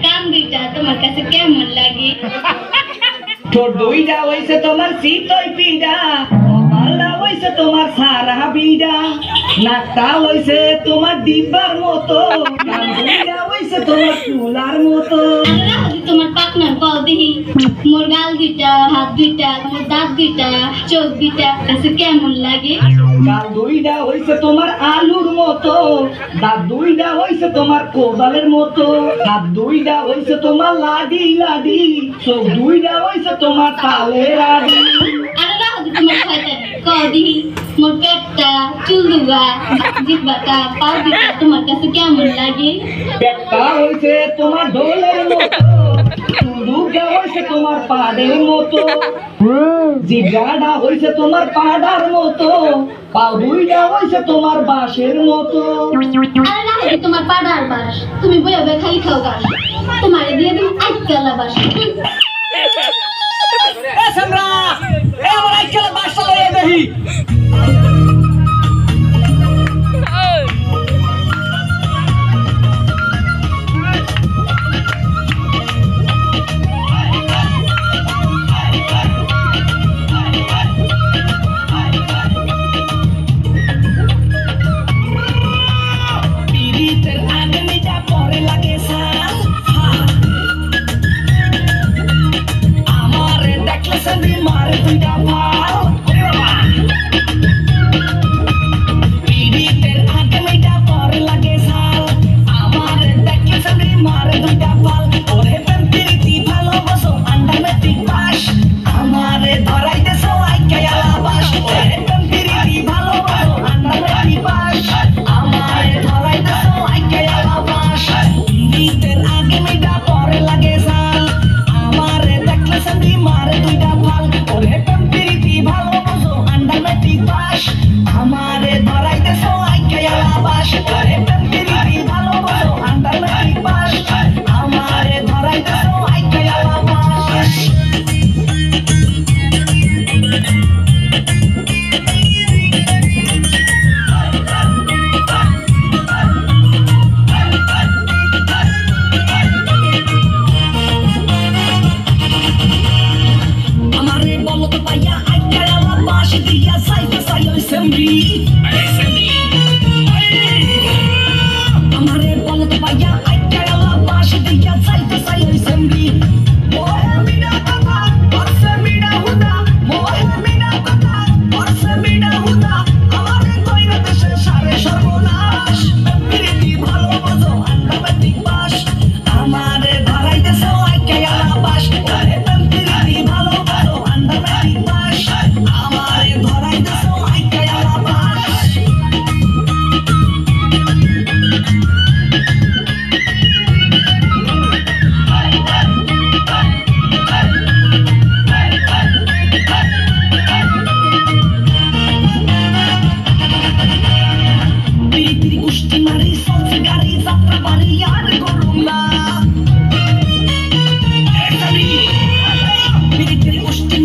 কান দুইটা তোমার কাছে কেমন লাগে? ঠোঁট দুইটা হইছে তোমার শীতই পিডা, কপালটা হইছে তোমার সারা বিডা, নাকটা হইছে তোমার ডিব্বার মতো, কান দুইটা হইছে তোমার চুলার মতো। তোমার পাকনার কল দিহি, মোর গাল দুইটা, হাত দুইটা, মোর দাঁত দুইটা, চোখ দুইটা কাছে কেমন লাগে? গাল দুইটা হইছে তোমার আলুর মতো, দাঁত দুইটা হইছে তোমার কোদালের মতো, হাত দুইটা হইছে তোমার লাডি লাডি, চোখ দুইটা হইছে তোমার তালের আডি। তোমার ছয়টা কল দিহি, মোর পেটটা, চুল দুগা, জিব্বাটা, পা দুইটা তোমার কাছে কেমন লাগে? পেটটা হইছে তোমার ঢোলের মতো, চুল দুগা হইছে তোমার পাড়ের মতো, জিব্বাটা হইছে তোমার পাড়ার মতো, পা দুইটা হইছে তোমার বাঁশের মতো। তোমার পাড়ার বাস, তুমি বইয়া বইয়া খালি খাও গাছ, তোমার দিয়ে দিন আইকালা বাস।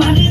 Mar,